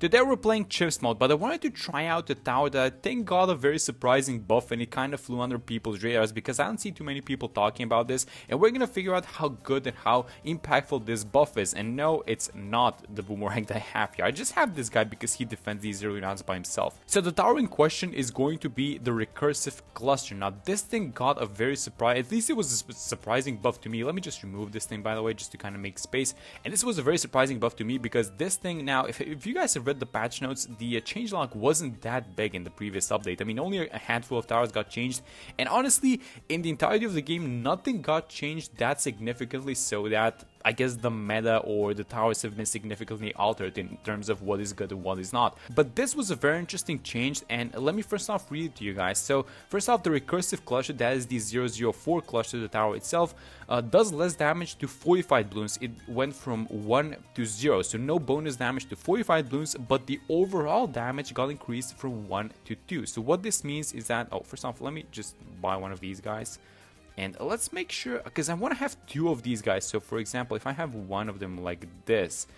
Today we're playing Chips mode, but I wanted to try out a tower that I think got a very surprising buff and it kind of flew under people's radars because I don't see too many people talking about this, and we're gonna figure out how good and how impactful this buff is. And no, it's not the boomerang that I have here. I just have this guy because he defends these early rounds by himself. So the tower in question is going to be the Recursive Cluster. Now this thing got a very surprise, at least it was a surprising buff to me. Let me just remove this thing, by the way, just to kind of make space. And this was a very surprising buff to me because this thing now, if you guys have read the patch notes, the changelog wasn't that big in the previous update. I mean, only a handful of towers got changed, and honestly, in the entirety of the game, nothing got changed that significantly, so that I guess the meta or the towers have been significantly altered in terms of what is good and what is not. But this was a very interesting change, and let me first off read it to you guys. So first off, the Recursive Cluster, that is the 004 cluster, the tower itself, does less damage to fortified bloons. It went from 1 to 0, so no bonus damage to fortified bloons, but the overall damage got increased from 1 to 2. So what this means is that, oh, first off, let me just buy one of these guys. And let's make sure, because I want to have two of these guys. So for example, if I have one of them like this,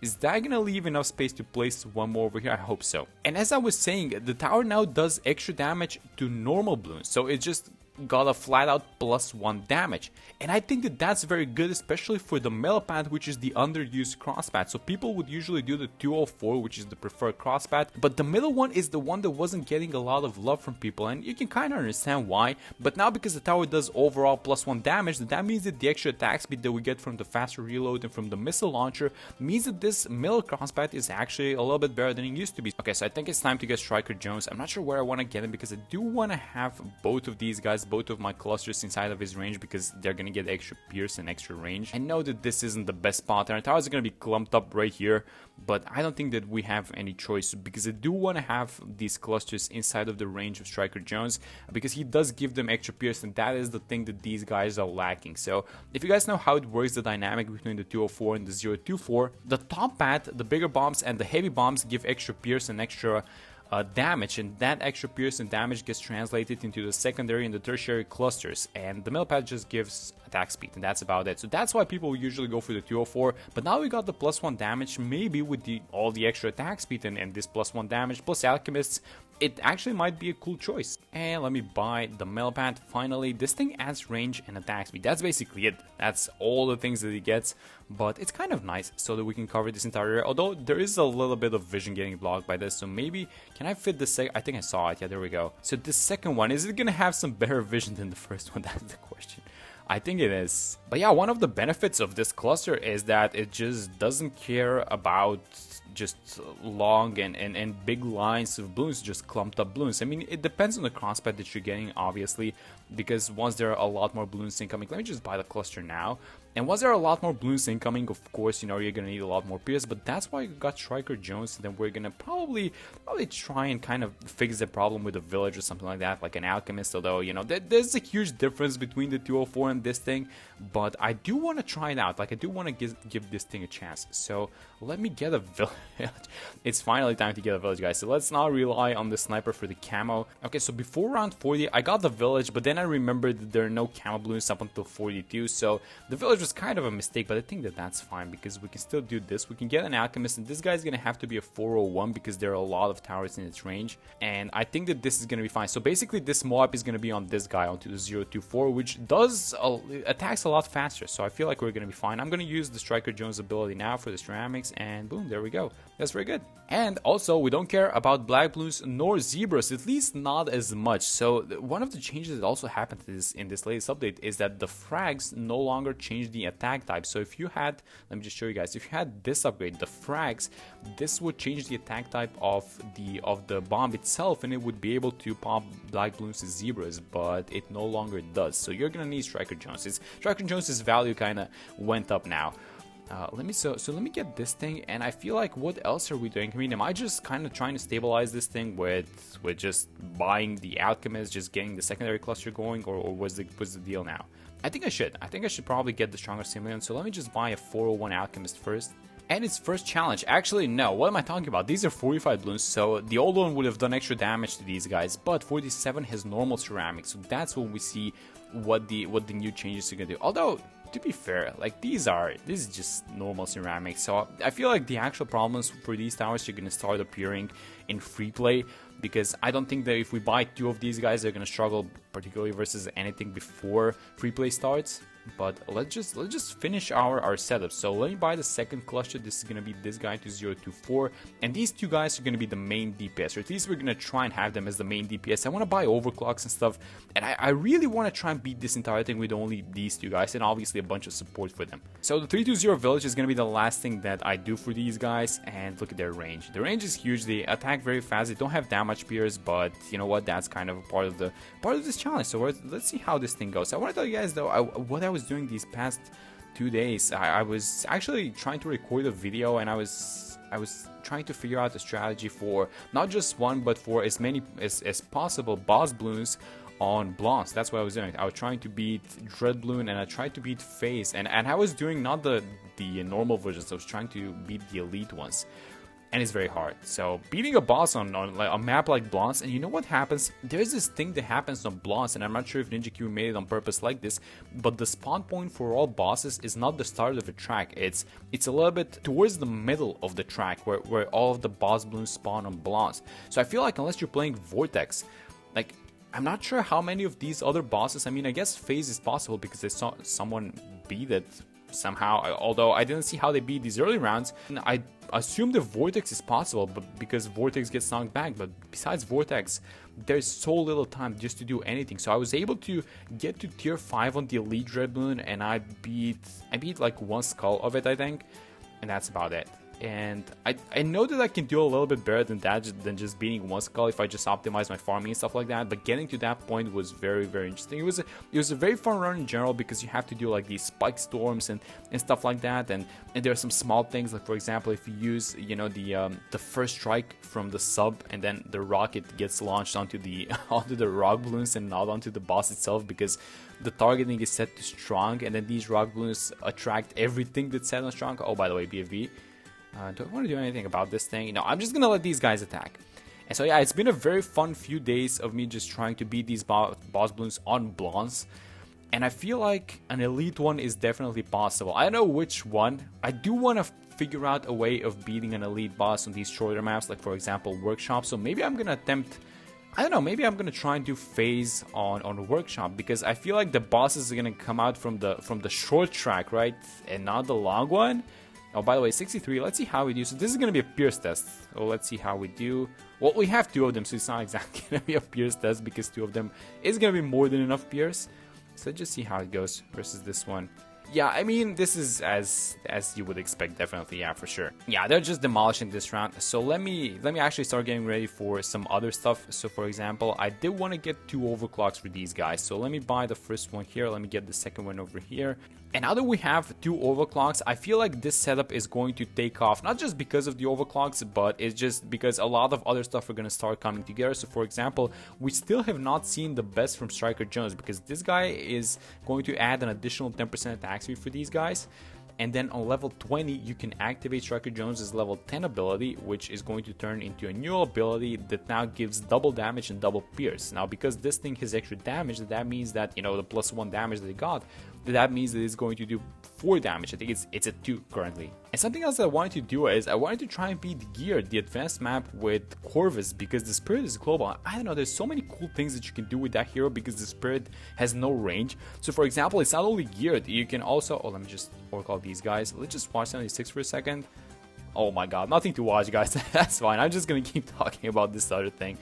is that going to leave enough space to place one more over here? I hope so. And as I was saying, the tower now does extra damage to normal bloons. So it just got a flat out +1 damage, and I think that that's very good, especially for the middle path, which is the underused crosspath. So people would usually do the 204, which is the preferred crosspath, but the middle one is the one that wasn't getting a lot of love from people, and you can kind of understand why. But now, because the tower does overall +1 damage, that means that the extra attack speed that we get from the faster reload and from the missile launcher means that this middle crosspath is actually a little bit better than it used to be. Okay, so I think it's time to get Striker Jones. I'm not sure where I want to get him because I do want to have both of these guys, both of my clusters inside of his range, because they're gonna get extra pierce and extra range. I know that this isn't the best spot, and our towers are gonna be clumped up right here, but I don't think that we have any choice because I do want to have these clusters inside of the range of Striker Jones because he does give them extra pierce, and that is the thing that these guys are lacking. So if you guys know how it works, the dynamic between the 204 and the 024, the top path, the bigger bombs and the heavy bombs give extra pierce and extra damage, and that extra pierce and damage gets translated into the secondary and the tertiary clusters, and the middle path just gives attack speed, and that's about it. So that's why people usually go for the 204, but now we got the +1 damage, maybe with all the extra attack speed and this +1 damage plus alchemists, it actually might be a cool choice. And let me buy the middle path. Finally, this thing adds range and attack speed. That's basically it. That's all the things that it gets, but it's kind of nice so that we can cover this entire area, although there is a little bit of vision getting blocked by this. So maybe, can I fit the I think I saw it. Yeah, there we go. So this second one, is it gonna have some better vision than the first one? That's the question. I think it is. But yeah, one of the benefits of this cluster is that it just doesn't care about just long and big lines of bloons, just clumped up bloons. I mean, it depends on the crosspath that you're getting, obviously, because once there are a lot more bloons incoming, let me just buy the cluster now. And once there are a lot more bloons incoming, of course, you know, you're gonna need a lot more pierce, but that's why you got Striker Jones, and then we're gonna probably try and kind of fix the problem with a village or something like that, like an alchemist, although, you know, there's a huge difference between the 204 and this thing, but I do want to try it out. Like, I do want to give this thing a chance. So let me get a village. It's finally time to get a village, guys, so let's not rely on the sniper for the camo. Okay, so before round 40, I got the village, but then I remembered that there are no camo bloons up until 42, so the village was kind of a mistake, but I think that that's fine because we can still do this. We can get an alchemist, and this guy's gonna have to be a 401 because there are a lot of towers in its range, and I think that this is gonna be fine. So basically this mob is gonna be on this guy, onto the 024, which does attacks a lot faster, so I feel like we're gonna be fine. I'm gonna use the Striker Jones ability now for the ceramics, and boom, there we go. That's very good. And also, we don't care about black bloons nor zebras, at least not as much. So one of the changes that also happened in this latest update is that the frags no longer change the attack type. So if you had, let me just show you guys, if you had this upgrade, the frags, this would change the attack type of the bomb itself, and it would be able to pop black bloons as zebras, but it no longer does. So you're gonna need Striker Jones. Striker Jones's value kind of went up now. Let me get this thing, and I feel like, what else are we doing? I mean, am I just kind of trying to stabilize this thing with just buying the alchemist, just getting the secondary cluster going, or what's the deal now? I think I should probably get the stronger simulant, so let me just buy a 401 alchemist first. And its first challenge, actually no, what am I talking about? These are 45 bloons, so the old one would have done extra damage to these guys, but 47 has normal ceramics, so that's when we see what the new changes are gonna do. Although to be fair, like this is just normal ceramics. So I feel like the actual problems for these towers are gonna start appearing in free play, because I don't think that if we buy 2 of these guys, they're gonna struggle particularly versus anything before free play starts. But let's just finish our setup. So let me buy the second cluster. This is gonna be this guy 2024, and these 2 guys are gonna be the main DPS, or at least we're gonna try and have them as the main DPS. I want to buy overclocks and stuff, and I really want to try and beat this entire thing with only these 2 guys, and obviously a bunch of support for them. So the 320 village is gonna be the last thing that I do for these guys, and look at their range. The range is huge. They attack very fast. They don't have damage peers, but you know what? That's kind of a part of this challenge. So let's see how this thing goes. I want to tell you guys though, what I was doing these past 2 days. I was actually trying to record a video, and I was trying to figure out a strategy for not just one, but for as many as possible boss bloons on Bloons. That's what I was doing. I was trying to beat Dread Bloon, and I tried to beat FaZe, and I was doing not the normal versions. I was trying to beat the elite ones. And it's very hard. So beating a boss on like a map like Bloons, and you know what happens? There's this thing that happens on Bloons, and I'm not sure if NinjaQ made it on purpose like this, but the spawn point for all bosses is not the start of a track. It's a little bit towards the middle of the track where all of the boss bloons spawn on Bloons. So I feel like unless you're playing Vortex, like I'm not sure how many of these other bosses. I mean, I guess FaZe is possible because they saw someone beat it somehow, although I didn't see how they beat these early rounds. And I assume the Vortex is possible, but because Vortex gets knocked back. But besides Vortex, there's so little time just to do anything. So I was able to get to tier 5 on the elite Dread Bloon, and I beat like 1 skull of it, I think, and that's about it. And I know that I can do a little bit better than that, than just beating 1 skull if I just optimize my farming and stuff like that. But getting to that point was very, very interesting. It was a very fun run in general, because you have to do like these spike storms and stuff like that. And there are some small things, like for example, if you use, you know, the first strike from the sub, and then the rocket gets launched onto the rock balloons and not onto the boss itself, because the targeting is set to strong, and then these rock balloons attract everything that's set on strong. Oh, by the way, BFV. Do I want to do anything about this thing? No, I'm just gonna let these guys attack. And so yeah, it's been a very fun few days of me just trying to beat these boss bloons on Bloons. And I feel like an elite one is definitely possible. I don't know which one. I do want to figure out a way of beating an elite boss on these shorter maps, like for example Workshop. So maybe I'm gonna attempt, I don't know, maybe I'm gonna try and do FaZe on Workshop, because I feel like the bosses are gonna come out from the short track, right, and not the long one. Oh, by the way, 63, let's see how we do. So this is going to be a Pierce test. Oh, let's see how we do. Well, we have 2 of them, so it's not exactly going to be a Pierce test, because 2 of them is going to be more than enough Pierce. So let's just see how it goes versus this one. Yeah, I mean, this is as you would expect, definitely, yeah, for sure. Yeah, they're just demolishing this round. So let me actually start getting ready for some other stuff. So for example, I did want to get 2 overclocks for these guys. So let me buy the first one here. Let me get the second one over here. And now that we have 2 overclocks, I feel like this setup is going to take off, not just because of the overclocks, but it's just because a lot of other stuff are going to start coming together. So for example, we still have not seen the best from Striker Jones, because this guy is going to add an additional 10% attack speed for these guys. And then on level 20, you can activate Striker Jones's level 10 ability, which is going to turn into a new ability that now gives double damage and double pierce. Now, because this thing has extra damage, that means that, you know, the +1 damage that they got, that means that it's going to do 4 damage. I think it's at 2 currently. And something else that I wanted to do is I wanted to try and beat Gear, the advanced map, with Corvus, because the Spirit is global. I don't know, there's so many cool things that you can do with that hero, because the Spirit has no range. So for example, it's not only geared, you can also, oh, let me just work all these guys. Let's just watch 76 for a second. Oh my god, nothing to watch, guys. That's fine. I'm just gonna keep talking about this other thing.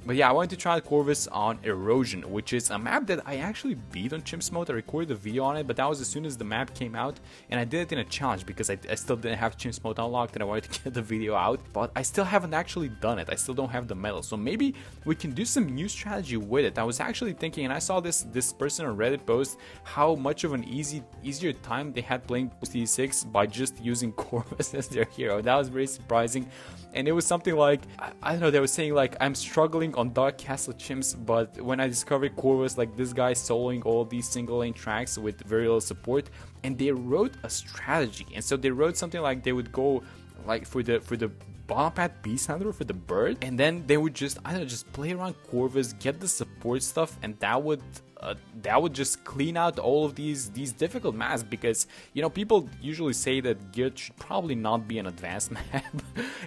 But yeah, I wanted to try Corvus on Erosion, which is a map that I actually beat on Chimps mode. I recorded a video on it, but that was as soon as the map came out, and I did it in a challenge because I still didn't have Chimps mode unlocked, and I wanted to get the video out, but I still haven't actually done it. I still don't have the medal, so maybe we can do some new strategy with it. I was actually thinking, and I saw this person on Reddit post how much of an easier time they had playing Bloons TD by just using Corvus as their hero. That was very surprising, and it was something like, I don't know, they were saying like, I'm struggling on Dark Castle Chimps, but when I discovered Corvus, like this guy soloing all these single lane tracks with very little support, and they wrote a strategy. And so they wrote something like they would go like for the bottom path beast hunter for the bird, and then they would just, I don't know, just play around Corvus, get the support stuff, and that would just clean out all of these difficult maps, because you know, people usually say that Geared should probably not be an advanced map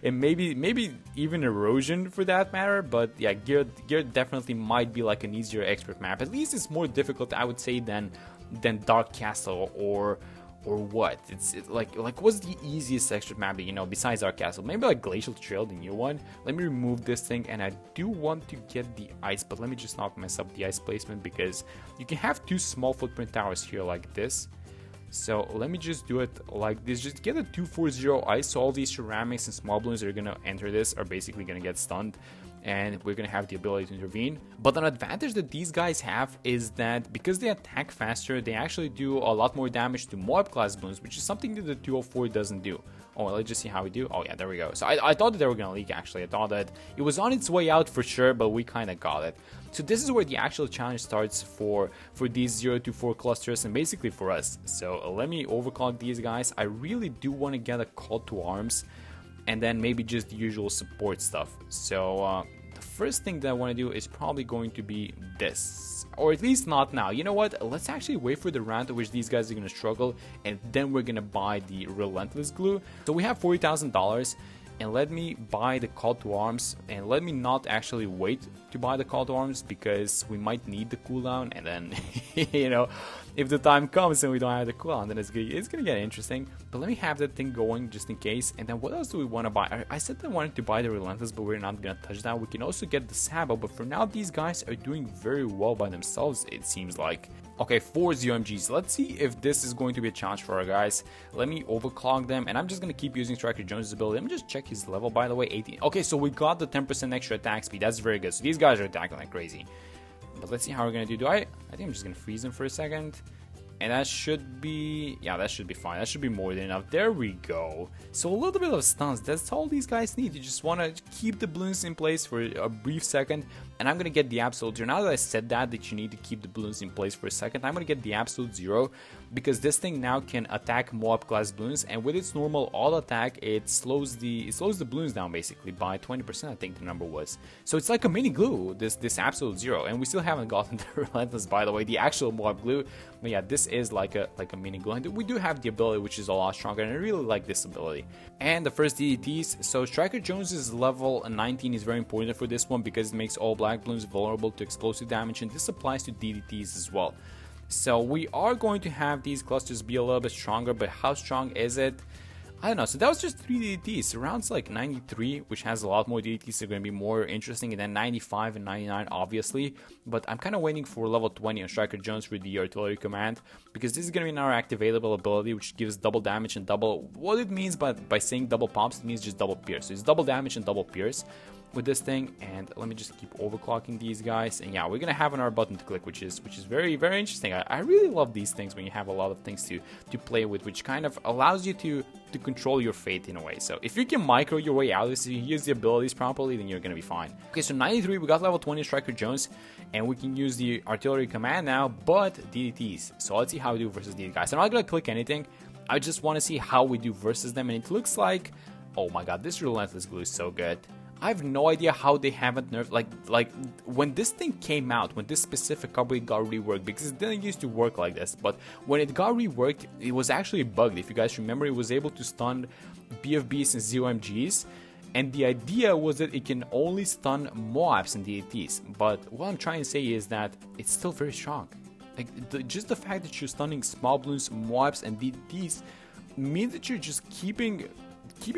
and maybe even Erosion for that matter, but yeah, Geared definitely might be like an easier expert map. At least it's more difficult, I would say, than Dark Castle or what. It's like what's the easiest expert map that you know besides Dark Castle? Maybe like Glacial Trail, the new one. Let me remove this thing, and I do want to get the ice, but let me just not mess up the ice placement, because you can have 2 small footprint towers here like this. So let me just do it like this. Just get a 240 ice, so all these ceramics and small balloons that are gonna enter this are basically gonna get stunned, and we're gonna have the ability to intervene. But an advantage that these guys have is that because they attack faster, they actually do a lot more damage to Moab class balloons, which is something that the 204 doesn't do. Oh, let's just see how we do. Oh yeah, there we go. So I thought that they were gonna leak, actually. I thought that it was on its way out for sure, but we kind of got it. So this is where the actual challenge starts for these 0 to 4 clusters, and basically for us. So let me overclock these guys. I really do want to get a call to arms, and then maybe just the usual support stuff. So the first thing that I want to do is probably going to be this, or at least not now. You know what, let's actually wait for the round at which these guys are going to struggle, and then we're going to buy the Relentless Glue. So we have $40,000, and let me buy the call to arms, and let me not actually wait to buy the call to arms, because we might need the cooldown, and then you know, if the time comes and we don't have the cooldown, then it's gonna get interesting. But let me have that thing going just in case. And then what else do we want to buy? I said I wanted to buy the Relentless, but we're not gonna touch that. We can also get the Sabo, but for now these guys are doing very well by themselves, it seems like. Okay, 4 ZOMGs. Let's see if this is going to be a challenge for our guys. Let me overclock them, and I'm just going to keep using Striker Jones' ability. Let me just check his level, by the way, 18. Okay, so we got the 10% extra attack speed. That's very good. So these guys are attacking like crazy. But let's see how we're going to do. I think I'm just going to freeze them for a second. And that should be, yeah, that should be fine. That should be more than enough. There we go. So a little bit of stuns. That's all these guys need. You just want to keep the balloons in place for a brief second. And I'm going to get the absolute zero. Now that I said that you need to keep the balloons in place for a second, I'm going to get the absolute zero, because this thing now can attack Moab class balloons. And with its normal auto attack, it slows the balloons down basically by 20%, I think the number was. So it's like a mini glue, this absolute zero. And we still haven't gotten the Relentless, by the way, the actual Moab glue. But yeah, this is like a mini glue, and we do have the ability, which is a lot stronger, and I really like this ability. And the first DDTs, so Striker Jones's level 19 is very important for this one, because it makes all black balloons vulnerable to explosive damage, and this applies to DDTs as well. So we are going to have these clusters be a little bit stronger, but how strong is it? I don't know. So that was just 3 DDTs. Rounds like 93, which has a lot more DDTs, are going to be more interesting, and then 95 and 99 obviously. But I'm kind of waiting for level 20 on Striker Jones for the artillery command, because this is going to be our activatable ability, which gives double damage and double, what it means by saying double pops, it means just double pierce. So it's double damage and double pierce with this thing. And let me just keep overclocking these guys, and yeah, we're gonna have our button to click, which is very interesting. I really love these things when you have a lot of things to play with, which kind of allows you to control your fate in a way. So if you can micro your way out, if you use the abilities properly, then you're gonna be fine. Okay, so 93, we got level 20 Striker Jones, and we can use the artillery command now, but DDTs. So let's see how we do versus these guys. I'm not gonna click anything, I just want to see how we do versus them. And it looks like, oh my god, this Relentless Glue is so good. I have no idea how they haven't nerfed, like when this thing came out, when this specific copy got reworked, because it didn't used to work like this, but when it got reworked, it was actually bugged. If you guys remember, it was able to stun BFBs and ZOMGs, and the idea was that it can only stun Moabs and DATs, but what I'm trying to say is that it's still very strong. Like, just the fact that you're stunning small balloons, Moabs, and DDTs means that you're just keeping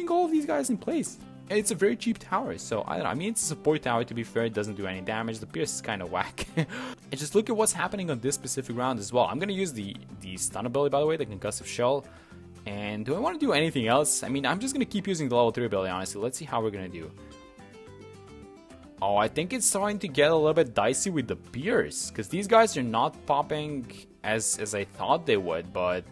all of these guys in place. And it's a very cheap tower, so I don't know. I mean, it's a support tower, to be fair. It doesn't do any damage. The pierce is kind of whack. And just look at what's happening on this specific round as well. I'm going to use the stun ability, by the way, the Concussive Shell. And do I want to do anything else? I mean, I'm just going to keep using the level 3 ability, honestly. Let's see how we're going to do. Oh, I think it's starting to get a little bit dicey with the pierce, because these guys are not popping as I thought they would, but...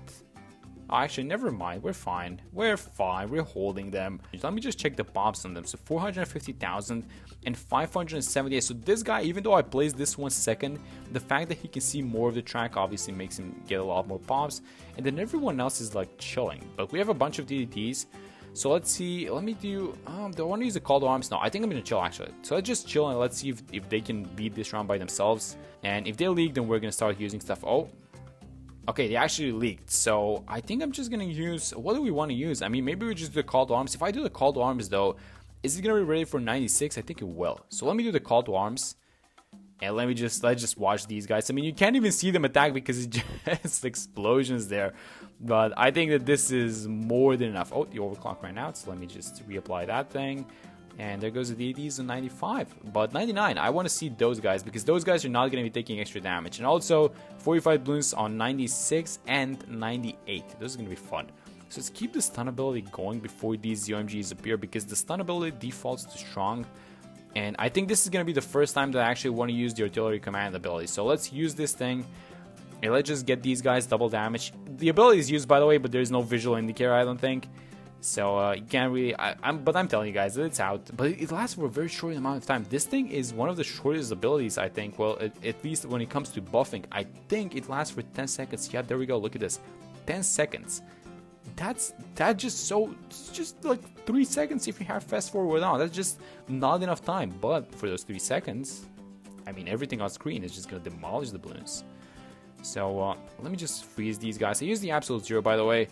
actually, never mind. We're fine. We're holding them. Let me just check the pops on them. So 450,000 and 578. So this guy, even though I placed this one second, the fact that he can see more of the track obviously makes him get a lot more pops. And then everyone else is like chilling. But we have a bunch of DDTs. So let's see. Let me do. Do I want to use the call to arms? No, I think I'm gonna chill actually. So let's just chill and let's see if they can beat this round by themselves. And if they leak, then we're gonna start using stuff. Oh, okay, they actually leaked. So I think I'm just gonna use. What do we want to use? I mean, maybe we just do the call to arms. If I do the call to arms though, is it gonna be ready for 96? I think it will. So let me do the call to arms. And let's just watch these guys. I mean, you can't even see them attack because it's just explosions there. But I think that this is more than enough. Oh, the overclock ran out, so let me just reapply that thing. And there goes the DDs on 95. But 99, I want to see those guys because those guys are not going to be taking extra damage. And also, 45 balloons on 96 and 98. Those are going to be fun. So let's keep the stun ability going before these UMGs appear because the stun ability defaults to strong. And I think this is going to be the first time that I actually want to use the artillery command ability. So let's use this thing. And let's just get these guys double damage. The ability is used, by the way, but there's no visual indicator, I don't think. So you can't really... But I'm telling you guys that it's out. But it lasts for a very short amount of time. This thing is one of the shortest abilities, I think. Well, at least when it comes to buffing. I think it lasts for 10 seconds. Yeah, there we go. Look at this. 10 seconds. That's just like 3 seconds if you have fast forward on. That's just not enough time. But for those 3 seconds, I mean, everything on screen is just gonna demolish the balloons. So let me just freeze these guys. I use the absolute zero, by the way.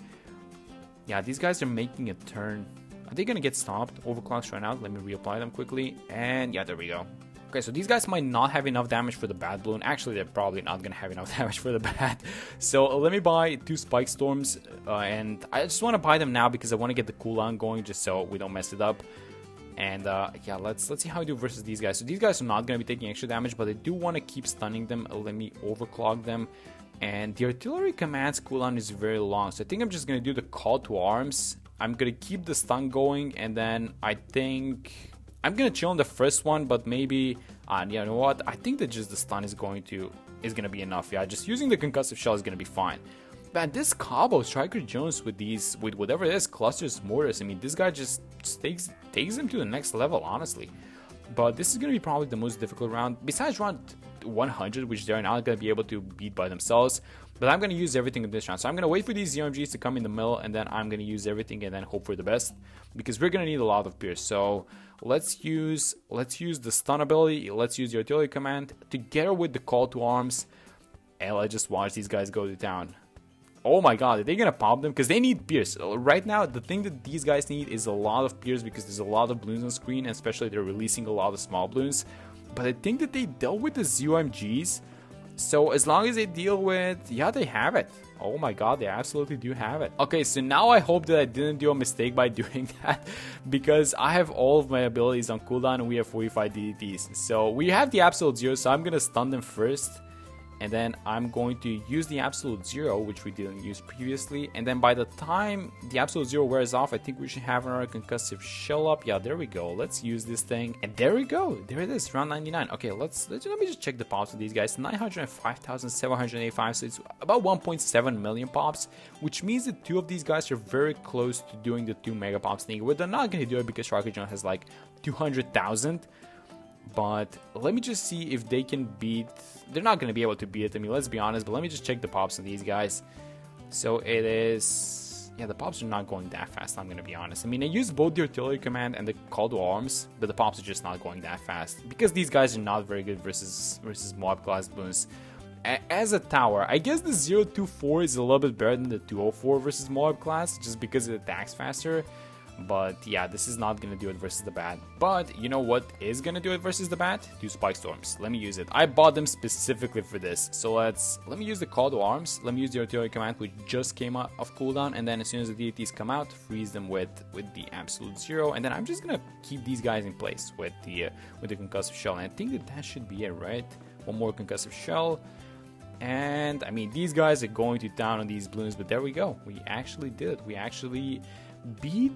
Yeah, these guys are making a turn. Are they gonna get stopped? Overclocks ran out. Let me reapply them quickly. And yeah, there we go. Okay, so these guys might not have enough damage for the bad balloon. Actually, they're probably not going to have enough damage for the bad. So let me buy 2 spike storms. And I just want to buy them now because I want to get the cooldown going just so we don't mess it up. And yeah, let's see how we do versus these guys. So these guys are not going to be taking extra damage, but I do want to keep stunning them. Let me overclock them. And the artillery command's cooldown is very long. So I think I'm just going to do the call to arms. I'm going to keep the stun going. And then I think... I'm gonna chill on the first one, but maybe, you know what? I think that just the stun is gonna be enough. Yeah, just using the concussive shell is gonna be fine. Man, this combo Striker Jones with whatever it is, clusters, mortars. I mean, this guy just takes them to the next level, honestly. But this is gonna be probably the most difficult round, besides round 100, which they're not gonna be able to beat by themselves. But I'm gonna use everything in this round. So I'm gonna wait for these UMGs to come in the middle, and then I'm gonna use everything and then hope for the best, because we're gonna need a lot of pierce. So let's use the stun ability, let's use the artillery command together with the call to arms, and let's just watch these guys go to town. Oh my god, are they gonna pop them? Because they need pierce. Right now, the thing that these guys need is a lot of pierce because there's a lot of balloons on screen, and especially they're releasing a lot of small balloons. But I think that they dealt with the UMGs. So as long as they deal with... Yeah, they have it. Oh my god, they absolutely do have it. Okay, so now I hope that I didn't do a mistake by doing that, because I have all of my abilities on cooldown and we have 45 DDTs. So we have the absolute zero, so I'm gonna stun them first. And then I'm going to use the absolute zero, which we didn't use previously. And then by the time the absolute zero wears off, I think we should have our concussive shell up. Yeah, there we go. Let's use this thing. And there we go. There it is, round 99. Okay, let me just check the pops of these guys. 905,785, so it's about 1.7 million pops, which means that 2 of these guys are very close to doing the 2 mega pops thing. But they're not going to do it because Striker Jones has like 200,000. But let me just see if they can beat... They're not going to be able to beat it. I mean, let's be honest. But let me just check the pops on these guys. So it is... Yeah, the pops are not going that fast, I'm going to be honest. I mean, I used both the artillery command and the call to arms, but the pops are just not going that fast. Because these guys are not very good versus mob class balloons. As a tower, I guess the 024 is a little bit better than the 204 versus mob class, just because it attacks faster. But yeah, this is not gonna do it versus the bat. But you know what is gonna do it versus the bat? 2 spike storms. Let me use it. I bought them specifically for this. So let me use the call to arms. Let me use the artillery command, which just came out of cooldown, and then as soon as the DDTs come out, freeze them with the absolute zero. And then I'm just gonna keep these guys in place with the concussive shell. And I think that should be it, right? One more concussive shell. And I mean, these guys are going to town on these balloons, but there we go. We actually did it. We actually beat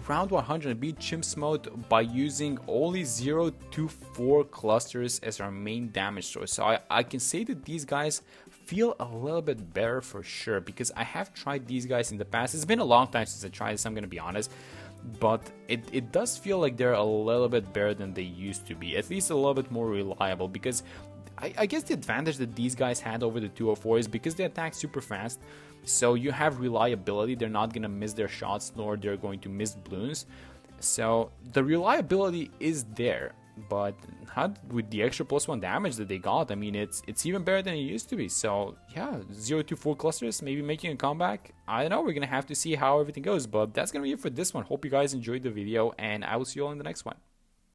round 100, beat Chimps mode by using only 0 to 4 clusters as our main damage source. So I can say that these guys feel a little bit better for sure, because I have tried these guys in the past. It's been a long time since I tried this, I'm gonna be honest, but it does feel like they're a little bit better than they used to be, at least a little bit more reliable. Because I guess the advantage that these guys had over the 204 is because they attack super fast. So you have reliability. They're not going to miss their shots, nor they're going to miss bloons. So the reliability is there. But with the extra +1 damage that they got, I mean, it's even better than it used to be. So yeah, 0-4 clusters maybe making a comeback. I don't know, we're gonna have to see how everything goes. But that's gonna be it for this one. Hope you guys enjoyed the video, and I will see you all in the next one.